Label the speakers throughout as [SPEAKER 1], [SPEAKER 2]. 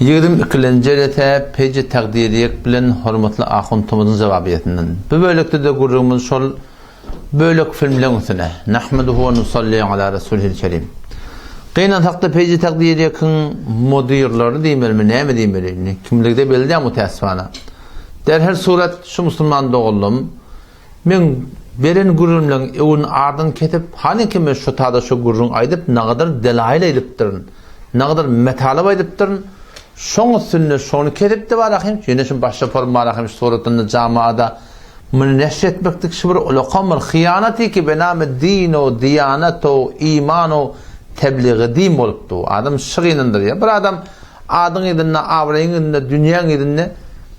[SPEAKER 1] 22. Jelete peji Taghdier bilen hormatly Akhundymyzyň jawabiyetinden. Bu bölekde de gurrumyz şol bölek filmleň üstüne. Nahmaduhu ve nusalli ala rasulihil kerim. Qeynan haqda peji Taqdiriyň mudirleri diýmelmi, näme diýmelini? Kimligide belli mutasifana. Derhal surat şu musulman dogullum. Men beren gurrumlaň ewün ardan ketip, hani kime şu tada şu gurrun aýdyp, nagadar delail aýdypdyr. Nagadar metalab aýdypdyr. Şoň üstüne şonu ketip de barahym, ýene şu başga forma barahym suratyny jamaada meni neşretmekdik şu bir ulaqamyl hyýanaty ki benamy din o diyanat o iman o tebliğ din bolupdy. Adam şygynyndyr ya. Bir adam adyň edinne, awraýyň dünýäň edinne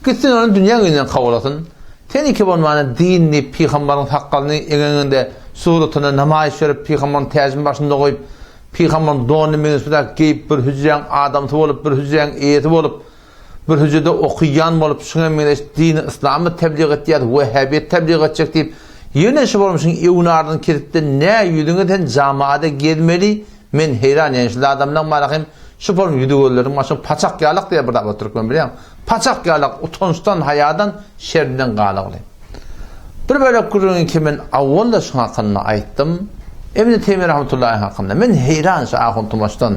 [SPEAKER 1] gitsin onu dünýäň edinden kawalasyn. Teniki bolmany dinni, peýgamberiň hakkalyny egeňinde suratyny namaýyş berip peýgamberiň täzmin başynda goýup Peygamber doğunu mensubat geyip bir hücreň adamty bolup, bir hücreň eýeti bolup, bir hücrede okuyan bolup, şuna men dini İslamy tebliğ etýär, Wahhabiyet tebliğ etjek diýip, ýene şu bolmuşyň ýewnardan kiripde nä ýüdüňden jamaada gelmeli, men heýran ýa adamdan marahym şu form ýüdügölleriň maşyn paçak ýalyk diýip bir da Türkmen bilýär. Paçak ýalyk utançdan, hayadan, şerden galagly. Bir bölek gurrun ki men awwalda şu hakyny aýtdym. Ibn Teymiyye rahmetullahi hakkında men heyran şu Akhundymyzdan.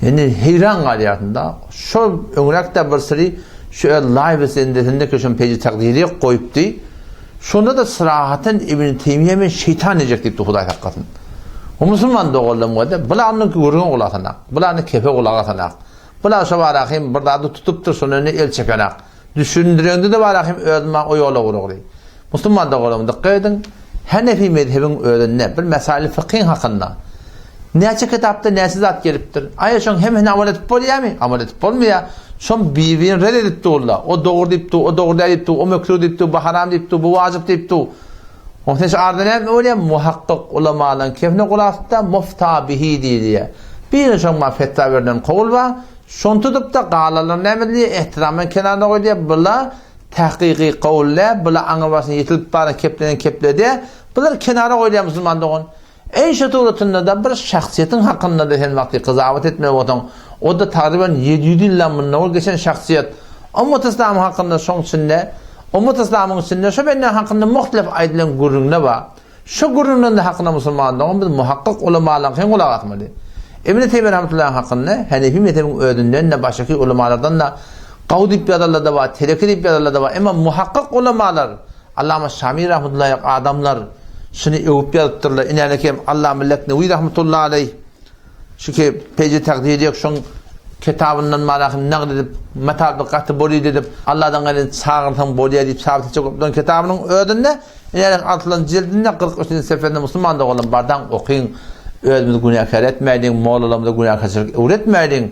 [SPEAKER 1] Yani heyran galýarda şu öňrekde bir siri şu live sendesinde köşen peji Taqdiri goýupdy. Şonda da sırahaten Ibn Teymiyye men şeytan ejek diýipdi Hudaý hakykatyn. O musulman dogullum wada bularny görgen gulagyna, bularny kefe gulagyna. Bular şu barahym bir dady tutupdyr şonu el çekenak. Düşündirendi de barahym özüme o ýola gurugly. Musulman dogullum diqqedin. Hanefi mezhebin öğrenine bir mesele fıkhin hakkında. Näçe kitapda näçe zat gelipdir. Aýa şoň hemen amal edip bolýarmy? Amal edip bolmaýar. Şoň biwin red edipdi Allah. O dogry diýipdi, o dogry diýipdi, o mekruh diýipdi, bu haram diýipdi, bu wajyp diýipdi. Ondan şu ardan öyle muhakkik ulamadan kefne gulakda mufta bihi diýilýär. Bir şoň mafetta berden kowul bar. Şoň tutup da galalar näme ehtiramyn kenarda goýýar. Bular tahqiqi qawllar, bular aňybasyny ýetilip bar keplede. Bular kenara goýýar musulman dogun. En şatoratynda da bir şahsiýetiň hakynda da hem wagty qızawat etme bolan. O da takriben 700 ýyl mundan geçen şahsiýet. Ummat İslam hakynda şoň içinde, ummat İslamyň içinde şu benden hakynda muhtelif aýdylan gurrunlar bar. Şu gurrunlaryň hakynda musulman dogun biz muhakkik ulamalar hem gulak atmaly. Ibn Teymiyye rahmetullahi hakynda Hanefi mezhebiň ödünden de başga ulamalardan da qawdip ýadallar da bar, terekip ýadallar da bar. Emma muhakkik ulamalar Allama Şamî rahmetullahi adamlar şunu ewip ýadypdyrlar. Inelekem Allama Leknewi rahmetullahi aleyh şu ki peji Taqdiriyek şoň kitabyndan marahym naqd edip metabiqaty bolýar edip Allahdan gelen çağırtan bolýar diýip sabit çöküpden kitabynyň ödünde inelek altylan jildinde 43-nji seferinde musulman dogulan bardan okuýyn. Özüňiz günahkar etmeýin, mowlalarymyza günahkarçylyk öwretmeýin.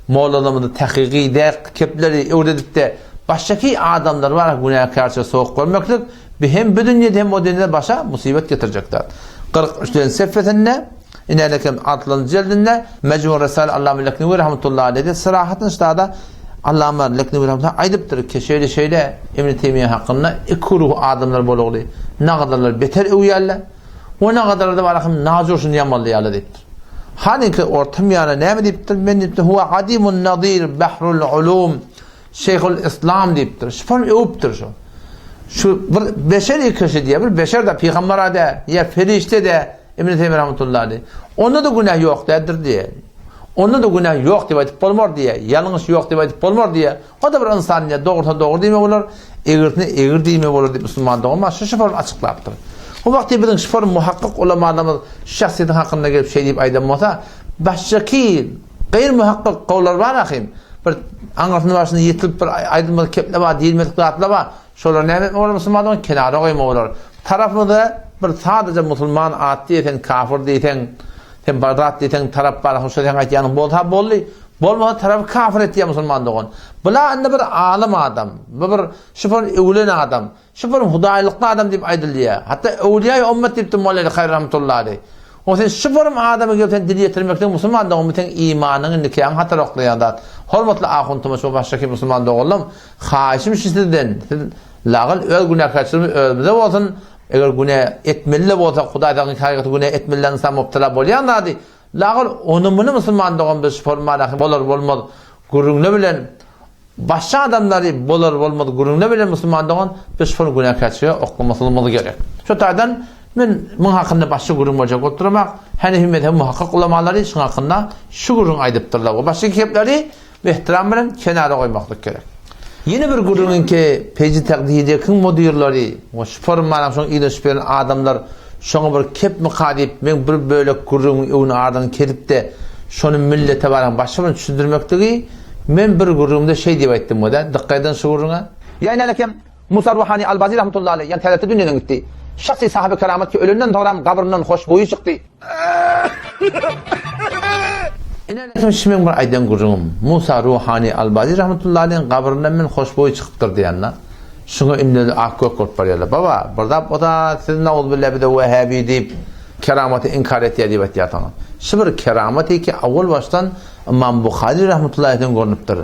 [SPEAKER 1] Mowlalarymyza tahqiqi kepleri öwredip de başdaki adamlar var günahkarça soğuk görmeklik bir hem bu dünyada hem o dünyada başa musibet getirecekler. 43. sefetinde inelekem atlan cildinde mecmu resal Allama Leknewi rahmetullahi aleyh sırahatın ştada Allama Leknewi rahmetullahi aýdypdyr ki şeýle Ibn Teymiyye hakkında ikruh adamlar bolugly. Nagadarlar beter öýärler. O nagadarlar da barahym nazurşun yamalýarlar diýipdir. Haniki ortam ýana näme diýipdir? Men diýipdir huwa adimun nadir bahrul ulum Şeyhül İslam diýipdir. Şifon öwüpdir şu. Şu bir beşeri köşe diýär. Bir beşer de peygamber de ya ferişte de Ibn Teymiyye rahmetullahi aleyh. Onda da günah ýok derdir diýär. Onda da günah ýok diýip aýdyp bolmar diýär. Ýalňyş ýok diýip aýdyp bolmar diýär. O da bir insan ýa dogry diýme bolar, egirtini egir diýme bolar diýip musulman dogma şu şifon açyklapdyr. O wagtda biziň şifon muhakkik ulamalarymyz şahsiýeti hakynda gelip şey diýip aýdamasa, başjaki gaýr muhakkik gowlar bar ahim. Bir anlatma başında yetilip bir aydınlık keple var, diýilmedik zatlar var. Şolar näme bolar musulmanlaryň kenara goýma bolar. Tarapynda bir sadece musulman at diýen, kafir diýen, hem barat diýen tarap bar, hoşlaýan aýtýanyň bolsa bolly, bolmasa tarap kafir etýär musulman dogun. Bular anda bir alim adam, bir şifon öwlen adam, şifon hudaýlykly adam diýip aýdylýar. Hatda öwliýa ummet diýip Molla Hayr rahmetullahi aleyh. O sen şifon adamy gelip dil ýetirmekden musulman dogun bütün imanyny nikahyn hataraklaýandat. Hormatly Akhundymyz we başga musulman dogullum, haýşym şizden lagal öz günahkarçylygy özüňizde bolsun. Eger günah etmeli bolsa Hudaýdan haýygaty günah etmeliň insan mubtala bolýandy. Lagal onu musulman dogun biz formaly bolar bolmaz. gurrunla bilen başka adamları bolar bolmadı gurrunla bilen Müslümanlığın biz bunu günahkarçıya okumasılmalı gerek. Şu tarzdan men bunun hakkında başka gurrun olacak oturmak Hanefi mezhebi muhakkak ulamaları şunun hakkında şu gurrun aydıptırlar. Başka kitapları ve ihtiram bilen kenara koymaklık gerek. Yeni bir gurrunun ki peji Taghdier kim modiyurları o şformanam şun iyileşperen adamlar şuna bir kep mi kadip men bir böyle gurrun onu ardan kerip de şonu millete baran başımın düşündürmektigi men bir gurrumda şey diye aytdım o da dikkatden şu gurruna yani alekem Musa Ruhani Al-Bazi rahmetullahi aleyh yani tevhid dünyadan gitti şahsi sahibi keramet ki ölünden doğran kabrından hoşboyu çıktı İnanın şimdi bir aydan gurrun Musa Ruhani Al-Bazi rahmetullahi aleyh kabrından men hoşboyu çıktır diyenler şunu imleli akkök olup barıyorlar baba burada o da sizin oğul bile bir de Vehhabi deyip kerameti inkar ettiği deyip ettiği tamam. Şimdi kerameti ki avval baştan İmam Bukhari rahmetullahi aleyh'den görünüptür.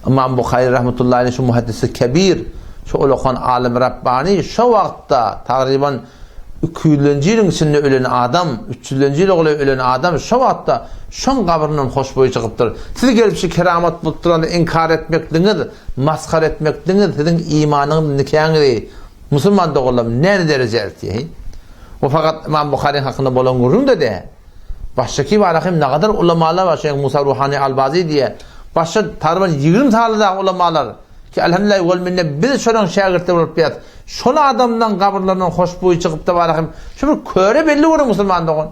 [SPEAKER 1] İmam Bukhari rahmetullahi aleyh şu muhaddisi kebir, şu olukhan alim Rabbani şu vakta takriben 200. yılın içinde ölen adam, 300. yıl ölen adam şu vakta şun kabrının hoşboyu çıkıptır. Siz gelip şu keramet bulutlarını inkar etmektiniz, maskar etmektiniz, sizin imanın nikahını Müslüman da olalım ne derece eltiye. O fakat İmam Bukhari'nin hakkında bolan gurrun dedi. Baştaki varahim ne kadar ulamalar var Şeyh Musa Ruhani Al-Bazi diye. Başta tarban 20 tane ulamalar ki elhamdülillah ol minne bir şoran şagirtler olup biyat. Şonu adamdan kabrlarından hoşboyu çıkıp da varahim. Şu bir köre belli olur Müslümanlığın.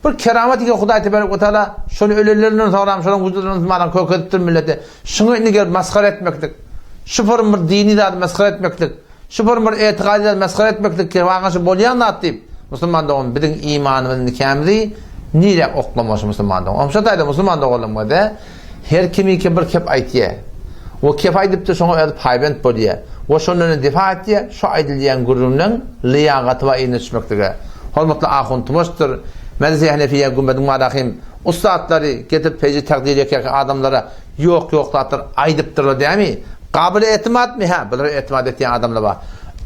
[SPEAKER 1] Bir keramet ki Huda tebarek ve teala şunu ölülerinden sonra şoran vücudundan maran kökettir millete. Şunu inni gelip maskar etmektik. Şu form bir dini de maskar etmektik. Şu form bir etikadi de maskar etmektik ki vağaşı bolyan da attıyım. Müslümanlığın bizim imanımızın nikahımızı nire oklaması Müslümanlığın. Omşatayda Müslümanlığın olamadı. Her kimi ki bir kep aytiye. O kep aydıp da sonra edip haybent boliye. O şunun difa ettiye. Şu aydiliyen gururunun liyagatı ve inişmektir. Hormatlı Ahun Tumoş'tur. Medrese Hanefiye gümbedim marahim. Ustadları getirip peji Taghdier eken adamlara yok tatır aydıptırlar değil mi? Kabul etimat mi ha? Böyle etimat ettiğin adamlar var.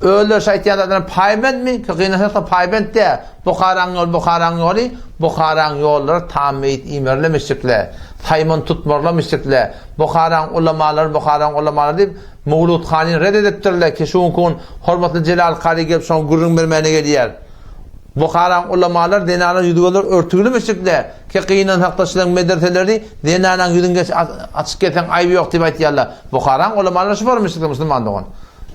[SPEAKER 1] Öyle şeytanlardan paybent mi? Kıyınasında paybent de Bukharan yolları tamit imerlemiştikler. Taymon tutmorlamıştıklar. Bukharan ulamalar deyip Mevlud Khan'ı reddediptirler ki şun kun hormatlı Celal Kari gelip son gurrun vermeyene geliyor. Bukharan ulamalar dinalar yüdügeler örtülmüştükler ki kıyınan haktaşılan medreseleri dinadan yüdünge açık geten ayıbı yok deyip aytiyarlar. Bukharan ulamalar şu varmıştıklar Müslümanlığın.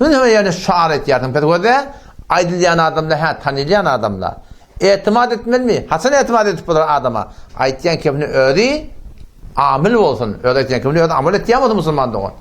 [SPEAKER 1] Ne yani şaharet yardım pedagogda aydilyan adamlar tanıyan adamlar etimat etmeli mi? Hasan etimat edip bular adama aytyan kefini öğri amil olsun öğretyen kefini öğri amil etiyamadı Müslümanlığın.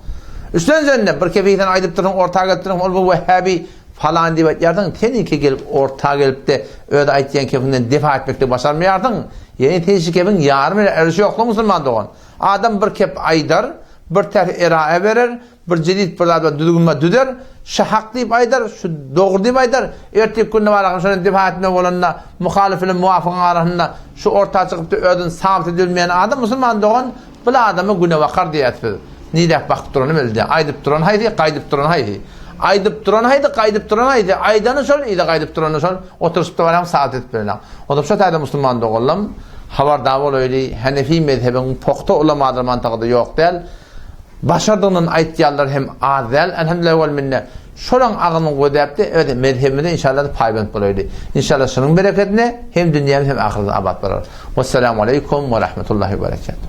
[SPEAKER 1] Üstten üzerine bir kefiyden aydıp durun ortağa gelip durun bu Vehhabi falan deyip yardım teninki gelip ortağa gelip de öğre aytyan kefinden defa etmekte başarmayardın. Yeni teşvik kefin yarım ile erişi yokla Müslümanlığın. Adam bir kep aydar bir tarih iraya verir, bir cedid bir adamda düdüğünme düder, şu hak deyip aydar, şu doğru deyip aydar, erteki günde var şöyle defa etmek olanına, muhalifinin muvafıkın arasında, şu ortaya çıkıp da ödün sabit edilmeyen adam, Müslüman doğan, bu adamı güne vakar diye etmedi. Nidek bakıp duranı bildi, aydıp duran haydi, kaydıp duran haydi. Aydıp duran haydi, kaydıp duran haydi. Aydanı sor, iyide kaydıp duranı sor, oturup da var hem sabit etmeli. O da şu tayda Müslüman doğalım, havardağ ol öyle, Hanefi mezhebinin pokta ulamadır mantıqda yok değil. Başardığının aytiyarlar hem azel, elhamdülillah vel minne. Şoran ağının kodayaptı, evet mezhebinde inşallah da paybent bulaydı. İnşallah şunun bereketine hem dünyamız hem ahirete abad bular. Vesselamu aleykum ve rahmetullahi ve berekatuhu.